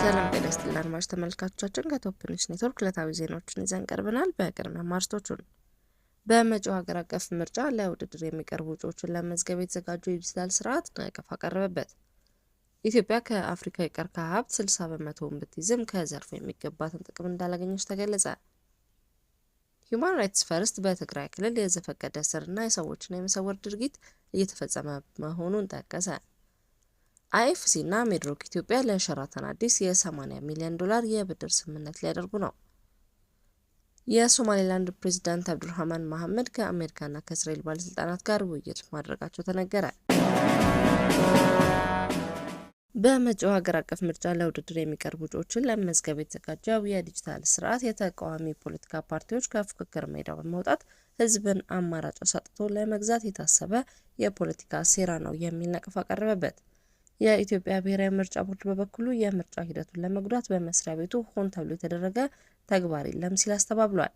ሰላም ጤና ይስጥልን አድማጭ ተመልካቾቻችን ከቶፕ ኒውስ ኔትወርክ ዕለታዊ ዜናዎችን ይዘን ቀርበናል። በቅድሚያ ማርዕስቶቹን በመጪው ሀገር አቀፍ ምርጫ ለውድድር የሚቀርቡ እጩዎችን ለመመዝገብ የተዘጋጀው የዲጂታል ስርዓት ነቀፋ ቀረበበት። ኢትዮጵያ ከአፍሪካ የቀርከሃ ሀብት 60 በመቶውን ብትይዝም ከዘርፉ የሚገባትን ጥቅም እንዳላገኘች ተገለጸ። ሂውማን ራይትስ ፈርስት በትግራይ ክልል የዘፈቀደ እስርና የሰዎችን የመሰወር ድርጊት እየተፈጸመ መሆኑን ጠቀሰ። አይኤፍሲ እና ሜድሮክ ኢትዮጵያ ለሸራተን አዲስ የ$80 ሚሊዮን የብድር ስምምነት ሊያደርጉ ነው። የሶማሌላንድ ፕሬዝዳንት አብዱራህማን መሐመድ ከአሜሪካና ከእስራኤል ባለስልጣናት ጋር ውይይት ማድረጋቸው ተነገረ። በመጪው ሀገር አቀፍ ምርጫ ለውድድር የሚቀርቡ እጩዎችን ለመመዝገብ የተዘጋጀው የዲጂታል ስርዓት የተቃዋሚ ፖለቲካ ፓርቲዎች ከፉክክር ሜዳው በመውጣት ህዝብን አማራጭ አሳጥቶ ለመግዛት የታሰበ የፖለቲካ ሴራ ነው የሚል ነቀፋ ቀረበበት። የኢትዮጵያ ብሔራዊ ምርጫ ቦርድ በበኩሉ የምርጫ ሂደቱን ለመጉዳት በመስሪያ ቤቱ ሆን ተብሎ የተደረገ ተግባር የለም ሲል አስተባብሏል።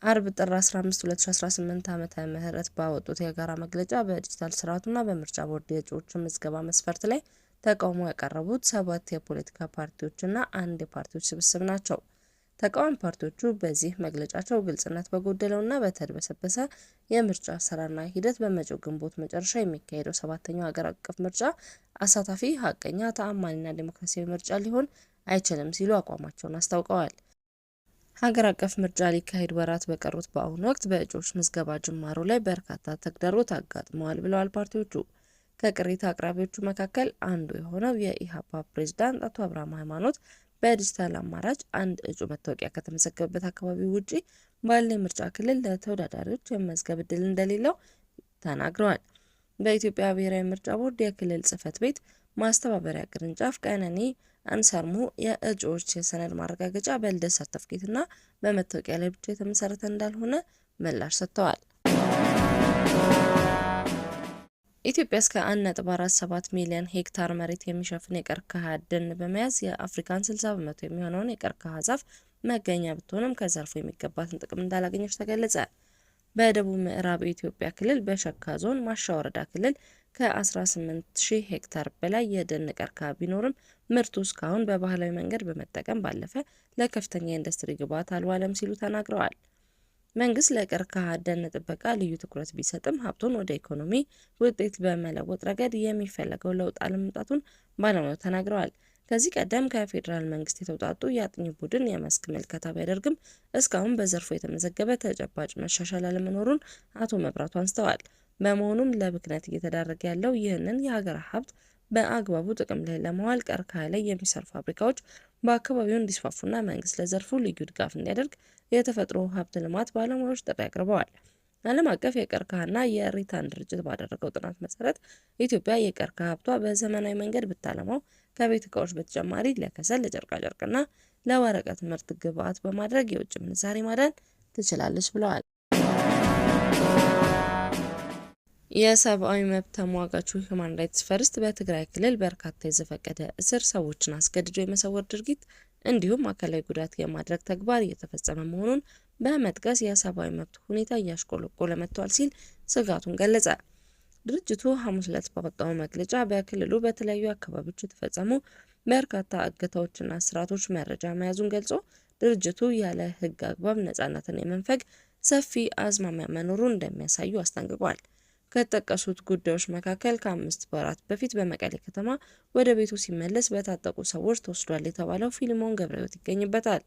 አርብ ጥር 15 2018 ዓመተ ምህረት ባወጡት የጋራ መግለጫ በዲጂታል ስርዓቱና በምርጫ ቦርድ የእጩዎች ምዝገባ መስፈርት ላይ ተቃውሞ ያቀረቡት 7 የፖለቲካ ፓርቲዎችና አንድ የፓርቲዎች ስብስብ ናቸው። ተቃዋሚ ፓርቲዎቹ በዚህ መግለጫቸው ግልጽነት በጎደለውና በተድበሰበሰ የምርጫ አሰራርና ሂደት በመጪው ግንቦት መጨረሻ የሚካሄደው 7ኛው ሀገር አቀፍ ምርጫ አሳታፊ፣ ሀቀኛ፣ ተአማኒና ዲሞክራሲያዊ ምርጫ ሊሆን አይችልም ሲሉ አቋማቸውን አስታውቀዋል። ሀገር አቀፍ ምርጫ ሊካሄድ ወራት በቀሩት በአሁኑ ወቅት በእጩዎች ምዝገባ ጅማሮ ላይ በርካታ ተግዳሮት አጋጥመዋል ብለዋል ፓርቲዎቹ። ከቅሬታ አቅራቢዎቹ መካከል አንዱ የሆነው የኢሃፓ ፕሬዝዳንት አቶ አብርሃም ሃይማኖት በዲጂታል አማራጭ አንድ እጩ መታወቂያ ከተመዘገበበት አካባቢ ውጪ ባለ ምርጫ ክልል ለተወዳዳሪዎች የመመዝገብ እድል እንደሌለው ተናግረዋል። በኢትዮጵያ ብሔራዊ ምርጫ ቦርድ የክልል ጽህፈት ቤት ማስተባበሪያ ቅርንጫፍ ቀነኒ አንሰርሙ የእጩዎች የሰነድ ማረጋገጫ በልደት ሰርተፍኬትና በመታወቂያ ላይ ብቻ የተመሰረተ እንዳልሆነ ምላሽ ሰጥተዋል። ኢትዮጵያ እስከ 1.47 ሚሊዮን ሄክታር መሬት የሚሸፍን የቀርከሃ ደን በመያዝ የአፍሪካን 60 በመቶ የሚሆነውን የቀርከሃ ዛፍ መገኛ ብትሆንም ከዘርፉ የሚገባትን ጥቅም እንዳላገኘች ተገለጸ። በደቡብ ምዕራብ የኢትዮጵያ ክልል በሸካ ዞን ማሻ ወረዳ ክልል ከ18,000 ሄክታር በላይ የደን ቀርከሃ ቢኖርም ምርቱ እስካሁን በባህላዊ መንገድ በመጠቀም ባለፈ ለከፍተኛ የኢንዱስትሪ ግብዓት አልዋለም ሲሉ ተናግረዋል። መንግስት ለቀርከሃ ደን ጥበቃ ልዩ ትኩረት ቢሰጥም ሀብቱን ወደ ኢኮኖሚ ውጤት በመለወጥ ረገድ የሚፈለገው ለውጥ አለመምጣቱን ባለሙያው ተናግረዋል። ከዚህ ቀደም ከፌዴራል መንግስት የተውጣጡ የአጥኚ ቡድን የመስክ ምልከታ ቢያደርግም እስካሁን በዘርፉ የተመዘገበ ተጨባጭ መሻሻል አለመኖሩን አቶ መብራቱ አንስተዋል። በመሆኑም ለብክነት እየተዳረገ ያለው ይህንን የሀገር ሀብት በአግባቡ ጥቅም ላይ ለማዋል ቀርከሃ ላይ የሚሰሩ ፋብሪካዎች በአካባቢው እንዲስፋፉና መንግስት ለዘርፉ ልዩ ድጋፍ እንዲያደርግ የተፈጥሮ ሀብት ልማት ባለሙያዎች ጥሪ አቅርበዋል። ዓለም አቀፍ የቀርከሃና የሪታን ድርጅት ባደረገው ጥናት መሰረት ኢትዮጵያ የቀርከሃ ሀብቷ በዘመናዊ መንገድ ብታለማው ከቤት እቃዎች በተጨማሪ ለከሰል፣ ለጨርቃጨርቅና ለወረቀት ምርት ግብዓት በማድረግ የውጭ ምንዛሪ ማዳን ትችላለች ብለዋል። የሰብአዊ መብት ተሟጋቹ ሂውማን ራይትስ ፈርስት በትግራይ ክልል በርካታ የዘፈቀደ እስር፣ ሰዎችን አስገድዶ የመሰወር ድርጊት እንዲሁም አካላዊ ጉዳት የማድረግ ተግባር እየተፈጸመ መሆኑን በመጥቀስ የሰብአዊ መብት ሁኔታ እያሽቆለቆለ መጥቷል ሲል ስጋቱን ገለጸ። ድርጅቱ ሐሙስ ዕለት ባወጣው መግለጫ በክልሉ በተለያዩ አካባቢዎች የተፈጸሙ በርካታ እገታዎችና እስራቶች መረጃ መያዙን ገልጾ ድርጅቱ ያለ ሕግ አግባብ ነጻነትን የመንፈግ ሰፊ አዝማሚያ መኖሩን እንደሚያሳዩ አስጠንቅቋል። ከተጠቀሱት ጉዳዮች መካከል ከ5 ወራት በፊት በመቀሌ ከተማ ወደ ቤቱ ሲመለስ በታጠቁ ሰዎች ተወስዷል የተባለው ፊልሞን ገብረሕይወት ይገኝበታል።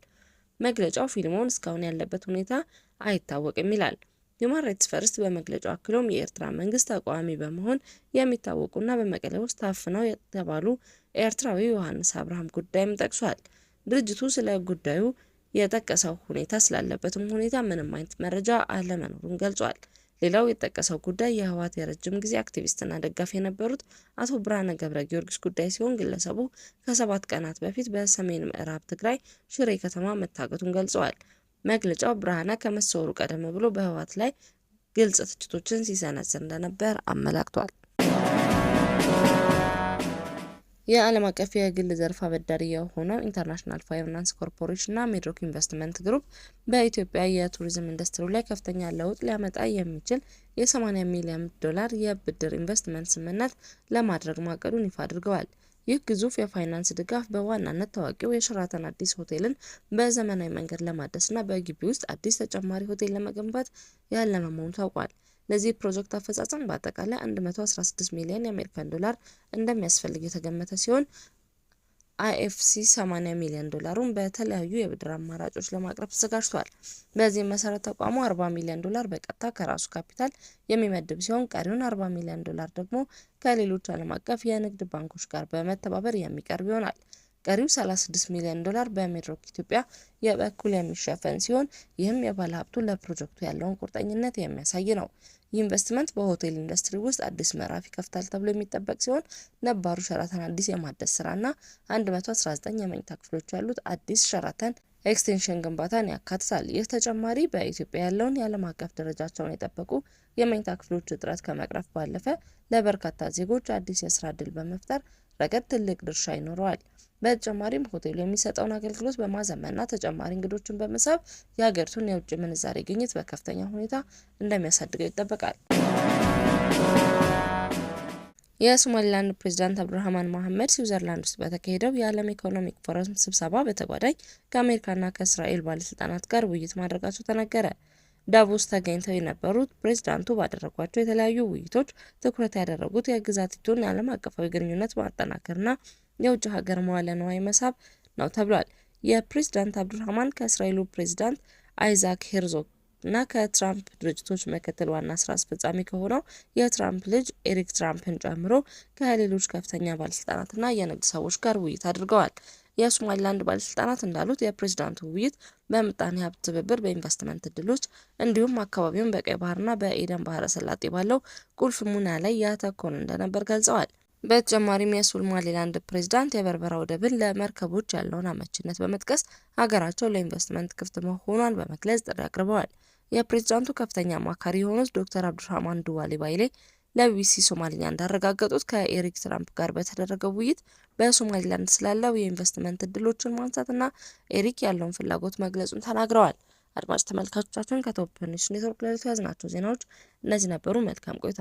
መግለጫው ፊልሞን እስካሁን ያለበት ሁኔታ አይታወቅም ይላል። ሂውማን ራይትስ ፈርስት በመግለጫው አክሎም የኤርትራ መንግስት ተቃዋሚ በመሆን የሚታወቁና በመቀሌ ውስጥ ታፍነው የተባሉ ኤርትራዊ ዮሐንስ አብርሃም ጉዳይም ጠቅሷል። ድርጅቱ ስለ ጉዳዩ የጠቀሰው ሁኔታ ስላለበትም ሁኔታ ምንም አይነት መረጃ አለመኖሩን ገልጿል። ሌላው የተጠቀሰው ጉዳይ የህወሓት የረጅም ጊዜ አክቲቪስትና ደጋፊ የነበሩት አቶ ብርሃነ ገብረ ጊዮርጊስ ጉዳይ ሲሆን ግለሰቡ ከ7 ቀናት በፊት በሰሜን ምዕራብ ትግራይ ሽሬ ከተማ መታገቱን ገልጸዋል። መግለጫው ብርሃነ ከመሰወሩ ቀደም ብሎ በህወሓት ላይ ግልጽ ትችቶችን ሲሰነዝር እንደነበር አመላክቷል። የዓለም አቀፍ የግል ዘርፍ አበዳሪ የሆነው ኢንተርናሽናል ፋይናንስ ኮርፖሬሽን እና ሜድሮክ ኢንቨስትመንት ግሩፕ በኢትዮጵያ የቱሪዝም ኢንዱስትሪ ላይ ከፍተኛ ለውጥ ሊያመጣ የሚችል የ$80 ሚሊዮን የብድር ኢንቨስትመንት ስምምነት ለማድረግ ማቀዱን ይፋ አድርገዋል። ይህ ግዙፍ የፋይናንስ ድጋፍ በዋናነት ታዋቂው የሸራተን አዲስ ሆቴልን በዘመናዊ መንገድ ለማደስና በግቢ ውስጥ አዲስ ተጨማሪ ሆቴል ለመገንባት ያለመ መሆኑ ታውቋል። ለዚህ ፕሮጀክት አፈጻጸም በአጠቃላይ 116 ሚሊዮን የአሜሪካን ዶላር እንደሚያስፈልግ የተገመተ ሲሆን አይኤፍሲ 80 ሚሊዮን ዶላሩን በተለያዩ የብድር አማራጮች ለማቅረብ ተዘጋጅቷል። በዚህ መሰረት ተቋሙ 40 ሚሊዮን ዶላር በቀጥታ ከራሱ ካፒታል የሚመድብ ሲሆን ቀሪውን 40 ሚሊዮን ዶላር ደግሞ ከሌሎች ዓለም አቀፍ የንግድ ባንኮች ጋር በመተባበር የሚቀርብ ይሆናል። ቀሪው 36 ሚሊዮን ዶላር በሜድሮክ ኢትዮጵያ የበኩል የሚሸፈን ሲሆን ይህም የባለሀብቱ ለፕሮጀክቱ ያለውን ቁርጠኝነት የሚያሳይ ነው። ይህ ኢንቨስትመንት በሆቴል ኢንዱስትሪ ውስጥ አዲስ ምዕራፍ ይከፍታል ተብሎ የሚጠበቅ ሲሆን ነባሩ ሸራተን አዲስ የማደስ ስራና 119 የመኝታ ክፍሎች ያሉት አዲስ ሸራተን ኤክስቴንሽን ግንባታን ያካትታል። ይህ ተጨማሪ በኢትዮጵያ ያለውን የዓለም አቀፍ ደረጃቸውን የጠበቁ የመኝታ ክፍሎች እጥረት ከመቅረፍ ባለፈ ለበርካታ ዜጎች አዲስ የስራ ዕድል በመፍጠር ረገድ ትልቅ ድርሻ ይኖረዋል። በተጨማሪም ሆቴሉ የሚሰጠውን አገልግሎት በማዘመንና ተጨማሪ እንግዶችን በመሳብ የሀገሪቱን የውጭ ምንዛሬ ግኝት በከፍተኛ ሁኔታ እንደሚያሳድገው ይጠበቃል። የሶማሊላንድ ፕሬዝዳንት አብዱራህማን መሐመድ ስዊዘርላንድ ውስጥ በተካሄደው የዓለም ኢኮኖሚክ ፎረም ስብሰባ በተጓዳኝ ከአሜሪካና ከእስራኤል ባለስልጣናት ጋር ውይይት ማድረጋቸው ተነገረ። ዳቮስ ተገኝተው የነበሩት ፕሬዝዳንቱ ባደረጓቸው የተለያዩ ውይይቶች ትኩረት ያደረጉት የግዛቲቱን የዓለም አቀፋዊ ግንኙነት ማጠናከርና የውጭ ሀገር መዋለ ንዋይ መሳብ ነው ተብሏል። የፕሬዝዳንት አብዱራህማን ከእስራኤሉ ፕሬዝዳንት አይዛክ ሄርዞግ እና ከትራምፕ ድርጅቶች ምክትል ዋና ስራ አስፈጻሚ ከሆነው የትራምፕ ልጅ ኤሪክ ትራምፕን ጨምሮ ከሌሎች ከፍተኛ ባለስልጣናትና የንግድ ሰዎች ጋር ውይይት አድርገዋል። የሶማሊላንድ ባለስልጣናት እንዳሉት የፕሬዝዳንቱ ውይይት በምጣኔ ሀብት ትብብር፣ በኢንቨስትመንት እድሎች እንዲሁም አካባቢውን በቀይ ባህርና በኤደን ባህረ ሰላጤ ባለው ቁልፍ ሙና ላይ ያተኮረ እንደነበር ገልጸዋል። በተጨማሪም የሶማሊላንድ ፕሬዝዳንት የበርበራ ወደብን ለመርከቦች ያለውን አመቺነት በመጥቀስ ሀገራቸው ለኢንቨስትመንት ክፍት መሆኗን በመግለጽ ጥሪ አቅርበዋል። የፕሬዝዳንቱ ከፍተኛ አማካሪ የሆኑት ዶክተር አብዱራህማን ዱዋሌ ባይሌ ለቢቢሲ ሶማሊኛ እንዳረጋገጡት ከኤሪክ ትራምፕ ጋር በተደረገው ውይይት በሶማሊላንድ ስላለው የኢንቨስትመንት እድሎችን ማንሳትና ኤሪክ ያለውን ፍላጎት መግለጹን ተናግረዋል። አድማጭ ተመልካቾቻችን ከቶፕ ኒውስ ኔትወርክ ለዕለቱ ያዝናቸው ዜናዎች እነዚህ ነበሩ። መልካም ቆይታ።